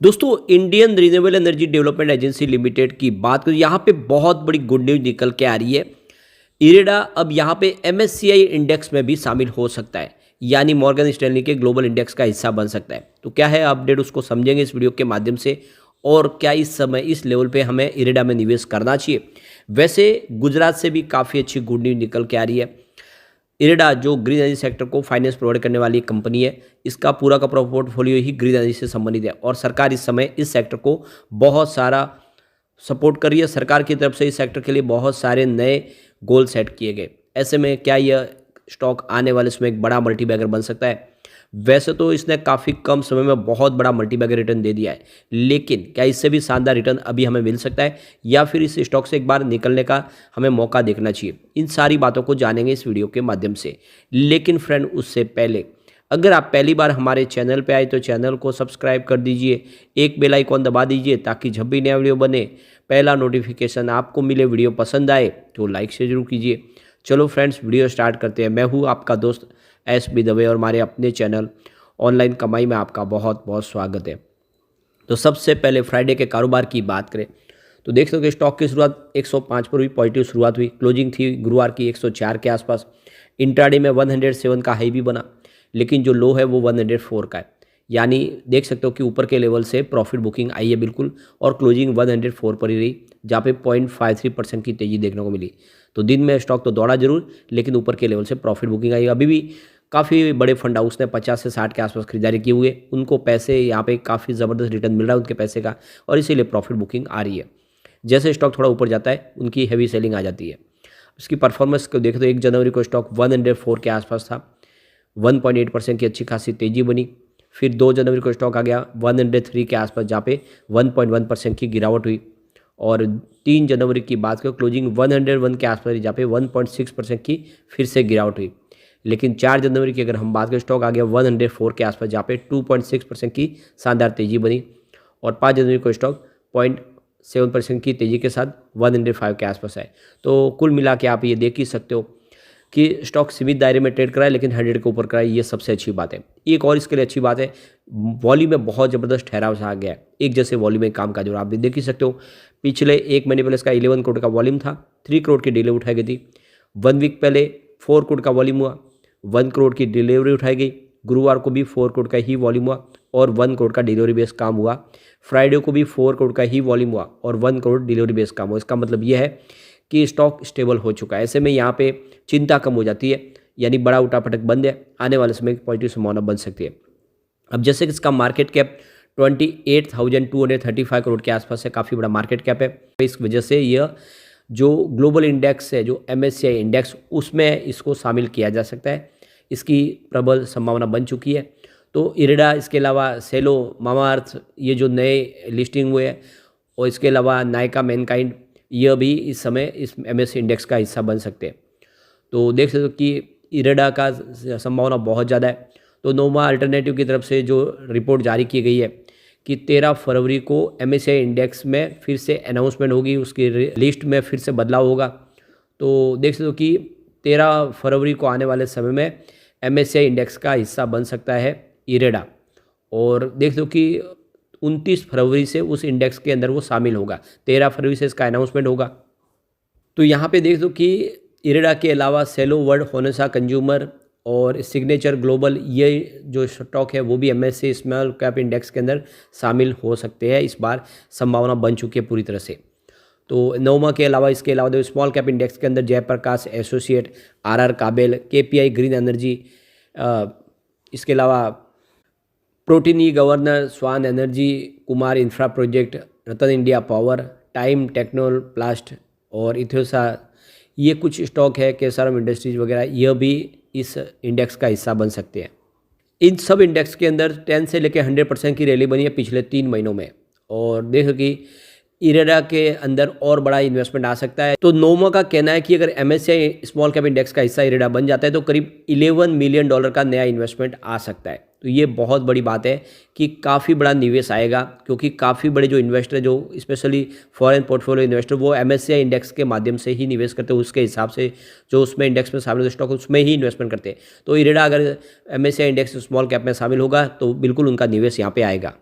दोस्तों Indian renewable energy development agency limited की बात करें, यहाँ पे बहुत बड़ी गुड न्यूज निकल के आ रही है। इरेडा अब यहाँ पे एमएससीआई इंडेक्स में भी शामिल हो सकता है, यानी मॉर्गन स्टैनली के ग्लोबल इंडेक्स का हिस्सा बन सकता है। तो क्या है अपडेट, उसको समझेंगे इस वीडियो के माध्यम से। और क्या इस समय इस लेवल पे हमें इरेडा में निवेश करना चाहिए। वैसे गुजरात से भी काफ़ी अच्छी गुड न्यूज निकल के आ रही है। इरेडा जो ग्रीन एनर्जी सेक्टर को फाइनेंस प्रोवाइड करने वाली एक कंपनी है, इसका पूरा का पूरा पोर्टफोलियो ही ग्रीन एनर्जी से संबंधित है और सरकार इस समय इस सेक्टर को बहुत सारा सपोर्ट कर रही है। सरकार की तरफ से इस सेक्टर के लिए बहुत सारे नए गोल सेट किए गए। ऐसे में क्या यह स्टॉक आने वाले समय एक बड़ा मल्टीबैगर बन सकता है। वैसे तो इसने काफ़ी कम समय में बहुत बड़ा मल्टीबैगर रिटर्न दे दिया है, लेकिन क्या इससे भी शानदार रिटर्न अभी हमें मिल सकता है या फिर इस स्टॉक से एक बार निकलने का हमें मौका देखना चाहिए। इन सारी बातों को जानेंगे इस वीडियो के माध्यम से। लेकिन फ्रेंड, उससे पहले अगर आप पहली बार हमारे चैनल पे आए तो चैनल को सब्सक्राइब कर दीजिए, एक बेल आइकॉन दबा दीजिए ताकि जब भी नया वीडियो बने पहला नोटिफिकेशन आपको मिले। वीडियो पसंद आए तो लाइक से जरूर कीजिए। चलो फ्रेंड्स, वीडियो स्टार्ट करते हैं। मैं हूँ आपका दोस्त एस बी दवे और हमारे अपने चैनल ऑनलाइन कमाई में आपका बहुत बहुत स्वागत है। तो सबसे पहले फ्राइडे के कारोबार की बात करें तो देख सकते हो स्टॉक की शुरुआत 105 पर हुई, पॉजिटिव शुरुआत हुई। क्लोजिंग थी गुरुवार की 104 के आसपास। इंट्राडे में 107 का हाई भी बना, लेकिन जो लो है वो 104 का है। यानी देख सकते हो कि ऊपर के लेवल से प्रॉफिट बुकिंग आई है बिल्कुल, और क्लोजिंग 104 पर ही रही, जहाँ पे 0.53% की तेजी देखने को मिली। तो दिन में स्टॉक तो दौड़ा जरूर, लेकिन ऊपर के लेवल से प्रॉफिट बुकिंग आई। अभी भी काफ़ी बड़े फंड हाउस ने 50 से 60 के आसपास खरीदारी किए हुए, उनको पैसे यहाँ पे काफ़ी ज़बरदस्त रिटर्न मिल रहा है उनके पैसे का, और इसीलिए प्रॉफिट बुकिंग आ रही है। जैसे स्टॉक थोड़ा ऊपर जाता है उनकी हैवी सेलिंग आ जाती है। उसकी परफॉर्मेंस को देखें तो 1 जनवरी को स्टॉक 104 के आसपास था, 1.8% की अच्छी खासी तेजी बनी। फिर 2 जनवरी को स्टॉक आ गया 103 के आसपास, जहाँ पे 1.1% की गिरावट हुई। और 3 जनवरी की बात करें क्लोजिंग 101 के आसपास, जहाँ पे 1.6% की फिर से गिरावट हुई। लेकिन 4 जनवरी की अगर हम बात करें स्टॉक आ गया 104 के आसपास, जहाँ पे 2.6% की शानदार तेजी बनी। और 5 जनवरी को स्टॉक 0.7% की तेजी के साथ 105 के आसपास है। तो कुल मिला के आप ये देख ही सकते हो कि स्टॉक सीमित दायरे में ट्रेड कराए, लेकिन 100 के ऊपर कराए, ये सबसे अच्छी बात है। एक और इसके लिए अच्छी बात है, वॉल्यूम में बहुत ज़बरदस्त ठहराव आ गया है। एक जैसे वॉल्यूम में काम काज, और आप भी देख ही सकते हो पिछले एक महीने पहले इसका 11 करोड़ का वॉल्यूम था, 3 करोड़ की डिलीवरी उठाई गई थी। 1 वीक पहले 4 करोड़ का वॉल्यूम हुआ, 1 करोड़ की डिलीवरी उठाई गई। गुरुवार को भी 4 करोड़ का ही वॉल्यूम हुआ और 1 करोड़ का डिलीवरी बेस काम हुआ। फ्राइडे को भी 4 करोड़ का ही वॉल्यूम हुआ और 1 करोड़ डिलीवरी बेस काम हुआ। इसका मतलब यह है कि स्टॉक स्टेबल हो चुका है। ऐसे में यहाँ पे चिंता कम हो जाती है, यानी बड़ा उठापटक बंद है, आने वाले समय पॉजिटिव संभावना बन सकती है। अब जैसे कि इसका मार्केट कैप 28,235 करोड़ के आसपास है, काफ़ी बड़ा मार्केट कैप है। इस वजह से यह जो ग्लोबल इंडेक्स है, जो एमएससीआई इंडेक्स, उसमें इसको शामिल किया जा सकता है। इसकी प्रबल संभावना बन चुकी है। तो इरेडा, इसके अलावा सेलो, मामाअर्थ, ये जो नए लिस्टिंग हुए हैं, और इसके अलावा नायका, मैनकाइंड, यह भी इस समय इस एमएससी इंडेक्स का हिस्सा बन सकते हैं। तो देख सकते हो कि इरेडा का संभावना बहुत ज़्यादा है। तो नोवा अल्टरनेटिव की तरफ से जो रिपोर्ट जारी की गई है कि 13 फरवरी को एमएससीआई इंडेक्स में फिर से अनाउंसमेंट होगी, उसकी लिस्ट में फिर से बदलाव होगा। तो देख सकते हो कि 13 फरवरी को आने वाले समय में एमएससीआई इंडेक्स का हिस्सा बन सकता है इरेडा। और देख सकते हो कि 29 फरवरी से उस इंडेक्स के अंदर वो शामिल होगा, 13 फरवरी से इसका अनाउंसमेंट होगा। तो यहाँ पे देख दो कि इरेडा के अलावा सेलो, वर्ल्ड, होनेसा कंज्यूमर और सिग्नेचर ग्लोबल, ये जो स्टॉक है वो भी एमएससी स्मॉल कैप इंडेक्स के अंदर शामिल हो सकते हैं। इस बार संभावना बन चुकी है पूरी तरह से। तो नोमा के अलावा, इसके अलावा देखो स्मॉल कैप इंडेक्स के अंदर Jaiprakash associate, RR Kabel, KPI green energy, इसके अलावा protean e governor, swan energy, Kumar infra project, Rattan India power, time technoplast और इथोसा, ये कुछ स्टॉक है। केसारम इंडस्ट्रीज वगैरह, यह भी इस इंडेक्स का हिस्सा बन सकते हैं। इन सब इंडेक्स के अंदर 10 से लेकर 100% की रैली बनी है पिछले 3 महीनों में। और देखो कि इरेडा के अंदर और बड़ा इन्वेस्टमेंट आ सकता है। तो नोमा का कहना है कि अगर एमएससीआई स्मॉल कैप इंडेक्स का हिस्सा इरेडा बन जाता है तो करीब $11 मिलियन का नया इन्वेस्टमेंट आ सकता है। तो ये बहुत बड़ी बात है कि काफ़ी बड़ा निवेश आएगा, क्योंकि काफ़ी बड़े जो इन्वेस्टर, जो स्पेशली फॉरेन पोर्टफोलियो इन्वेस्टर, वो एमएससीआई इंडेक्स के माध्यम से ही निवेश करते हैं। उसके हिसाब से जो उसमें इंडेक्स में शामिल स्टॉक उसमें ही इन्वेस्टमेंट करते हैं। तो इरेडा अगर एमएससीआई इंडेक्स स्मॉल कैप में शामिल होगा तो बिल्कुल उनका निवेश यहाँ पर आएगा।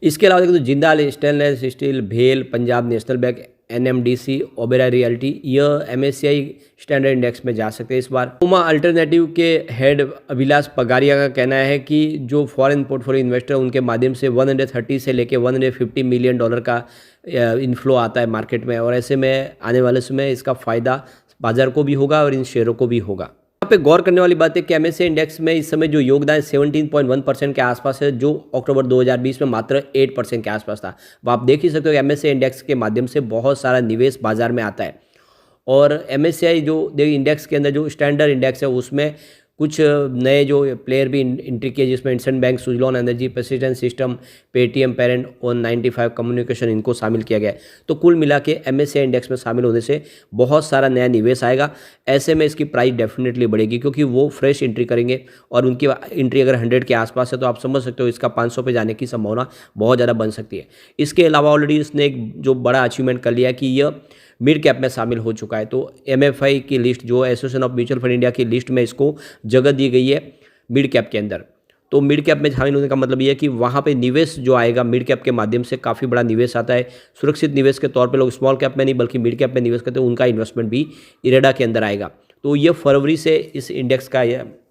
इसके अलावा देखो तो जिंदाल स्टेनलेस स्टील, भेल, Punjab national bank, NMDC, Oberoi realty, यह एमएससीआई स्टैंडर्ड इंडेक्स में जा सकते हैं इस बार। उमा अल्टरनेटिव के हेड अभिलाष पगारिया का कहना है कि जो फॉरेन पोर्टफोलियो इन्वेस्टर उनके माध्यम से 130 से लेके $150 मिलियन का इनफ्लो आता है मार्केट में, और ऐसे में आने वाले समय इसका फ़ायदा बाजार को भी होगा और इन शेयरों को भी होगा। यहाँ पे गौर करने वाली बात है कि एमएससीआई इंडेक्स में इस समय जो योगदान 17.1% के आसपास है, जो अक्टूबर 2020 में मात्र 8% के आसपास था। वो आप देख ही सकते हो कि एमएससीआई इंडेक्स के माध्यम से बहुत सारा निवेश बाजार में आता है, और एमएससीआई जो इंडेक्स के अंदर जो स्टैंडर्ड इंडेक्स है उसमें कुछ नए जो प्लेयर भी एंट्री किए, जिसमें IndusInd bank, Suzlon energy, president system, Paytm parent और 95 कम्युनिकेशन, इनको शामिल किया गया है। तो कुल मिला के एमएससीआई इंडेक्स में शामिल होने से बहुत सारा नया निवेश आएगा। ऐसे में इसकी प्राइस डेफिनेटली बढ़ेगी, क्योंकि वो फ्रेश एंट्री करेंगे, और उनकी एंट्री अगर 100 के आसपास है तो आप समझ सकते हो इसका 500 पे जाने की संभावना बहुत ज़्यादा बन सकती है। इसके अलावा ऑलरेडी इसने एक जो बड़ा अचीवमेंट कर लिया कि यह मिड कैप में शामिल हो चुका है। तो एमएफआई की लिस्ट, जो association of mutual fund India की लिस्ट में इसको जगह दी गई है मिड कैप के अंदर। तो मिड कैप में शामिल होने का मतलब ये है कि वहाँ पे निवेश जो आएगा मिड कैप के माध्यम से काफ़ी बड़ा निवेश आता है। सुरक्षित निवेश के तौर पे लोग स्मॉल कैप में नहीं बल्कि मिड कैप में निवेश करते हैं, उनका इन्वेस्टमेंट भी इरेडा के अंदर आएगा। तो ये फरवरी से इस इंडेक्स का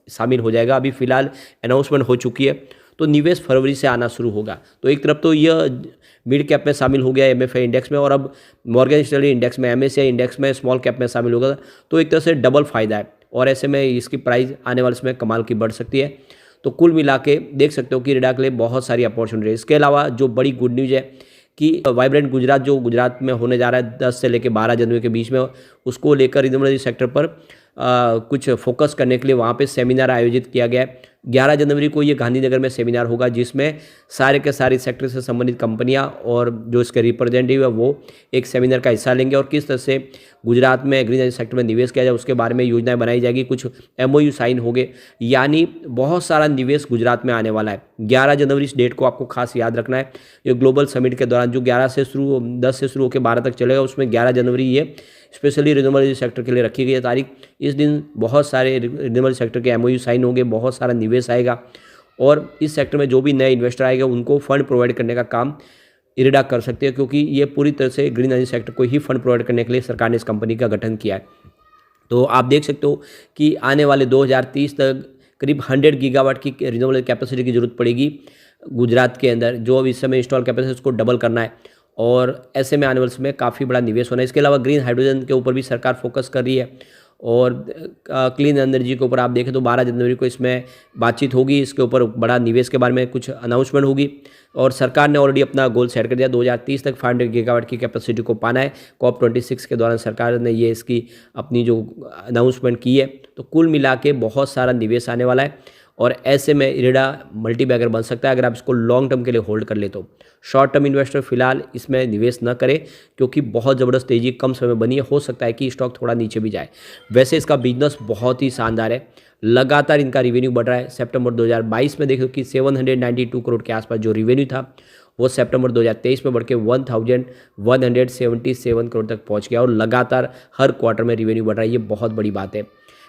शामिल हो जाएगा। अभी फिलहाल अनाउंसमेंट हो चुकी है, तो निवेश फरवरी से आना शुरू होगा। तो एक तरफ तो यह मिड कैप में शामिल हो गया एमएफआई इंडेक्स में, और अब मॉर्गन स्टैनली इंडेक्स में, एमएससीआई इंडेक्स में स्मॉल कैप में शामिल होगा। तो एक तरह से डबल फायदा है, और ऐसे में इसकी प्राइस आने वाले समय कमाल की बढ़ सकती है। तो कुल मिला के देख सकते हो कि इरेडा के लिए बहुत सारी अपॉर्चुनिटी है। इसके अलावा जो बड़ी गुड न्यूज़ है कि वाइब्रेंट गुजरात जो गुजरात में होने जा रहा है 10 से लेकर 12 जनवरी के बीच में, उसको लेकर रिन्यूएबल सेक्टर पर कुछ फोकस करने के लिए वहाँ पे सेमिनार आयोजित किया गया है। 11 जनवरी को ये गांधीनगर में सेमिनार होगा, जिसमें सारे के सारे सेक्टर से संबंधित कंपनियां और जो इसके रिप्रेजेंटेटिव है वो एक सेमिनार का हिस्सा लेंगे, और किस तरह से गुजरात में ग्रीन एनर्जी सेक्टर में निवेश किया जाए उसके बारे में योजनाएं बनाई जाएगी। कुछ एमओयू साइन हो गए, यानी बहुत सारा निवेश गुजरात में आने वाला है। 11 जनवरी इस डेट को आपको खास याद रखना है। ये ग्लोबल समिट के दौरान जो 10 से शुरू होकर 12 तक चलेगा, उसमें 11 जनवरी ये स्पेशली रिन्यूएबल एनर्जी सेक्टर के लिए रखी गई है तारीख। इस दिन बहुत सारे रिन्यूएबल सेक्टर के एमओयू साइन होंगे, बहुत सारा निवेश आएगा, और इस सेक्टर में जो भी नए इन्वेस्टर आएगा उनको फंड प्रोवाइड करने का काम इरेडा कर सकते हैं, क्योंकि ये पूरी तरह से ग्रीन एनर्जी सेक्टर को ही फंड प्रोवाइड करने के लिए सरकार ने इस कंपनी का गठन किया है। तो आप देख सकते हो कि आने वाले 2030 तक करीब 100 गीगावाट की रिन्यूएबल कैपेसिटी की जरूरत पड़ेगी गुजरात के अंदर। जो अब इस समय इंस्टॉल कैपेसिटी उसको डबल करना है, और ऐसे में आने वाले समय काफ़ी बड़ा निवेश होना है। इसके अलावा ग्रीन हाइड्रोजन के ऊपर भी सरकार फोकस कर रही है, और क्लीन एनर्जी के ऊपर आप देखें तो 12 जनवरी को इसमें बातचीत होगी। इसके ऊपर बड़ा निवेश के बारे में कुछ अनाउंसमेंट होगी, और सरकार ने ऑलरेडी अपना गोल सेट कर दिया, 2030 तक 500 गीगावाट की कैपेसिटी को पाना है। COP26 के दौरान सरकार ने ये इसकी अपनी जो अनाउंसमेंट की है। तो कुल मिला के बहुत सारा निवेश आने वाला है, और ऐसे में इरेडा मल्टी बैगर बन सकता है अगर आप इसको लॉन्ग टर्म के लिए होल्ड कर ले। तो शॉर्ट टर्म इन्वेस्टर फिलहाल इसमें निवेश न करें, क्योंकि बहुत ज़बरदस्त तेज़ी कम समय में बनी है। हो सकता है कि स्टॉक थोड़ा नीचे भी जाए। वैसे इसका बिजनेस बहुत ही शानदार है, लगातार इनका रिवेन्यू बढ़ रहा है। सितंबर 2022 में देखो कि 792 करोड़ के आसपास जो रिवेन्यू था, वो सितंबर 2023 में बढ़ के 1177 करोड़ तक पहुँच गया, और लगातार हर क्वार्टर में रिवेन्यू बढ़ रहा है। ये बहुत बड़ी बात है।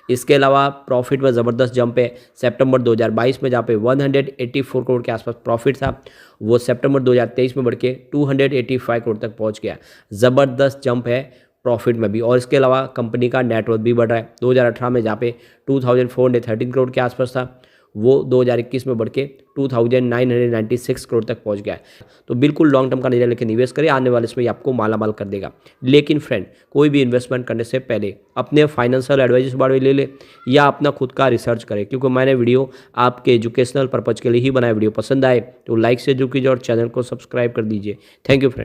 इसके अलावा प्रॉफिट में ज़बरदस्त जंप है। सितंबर 2022 में जहाँ पे 184 करोड़ के आसपास प्रॉफिट था, वो सितंबर 2023 में बढ़ के 285 करोड़ तक पहुँच गया। ज़बरदस्त जंप है प्रॉफिट में भी। और इसके अलावा कंपनी का नेटवर्थ भी बढ़ रहा है। 2018 में जहाँ पे 2413 करोड़ के आसपास था, वो 2021 में बढ़ के 2996 करोड़ तक पहुंच गया है। तो बिल्कुल लॉन्ग टर्म का निर्णय लेकर निवेश करें, आने वाले समय आपको मालामाल कर देगा। लेकिन फ्रेंड, कोई भी इन्वेस्टमेंट करने से पहले अपने फाइनेंशियल एडवाइजर से बारे में ले ले, या अपना खुद का रिसर्च करें, क्योंकि मैंने वीडियो आपके एजुकेशनल पर्पज़ के लिए ही बनाया। वीडियो पसंद आए तो लाइक से जरूर कीजिए और चैनल को सब्सक्राइब कर दीजिए। Thank you friend.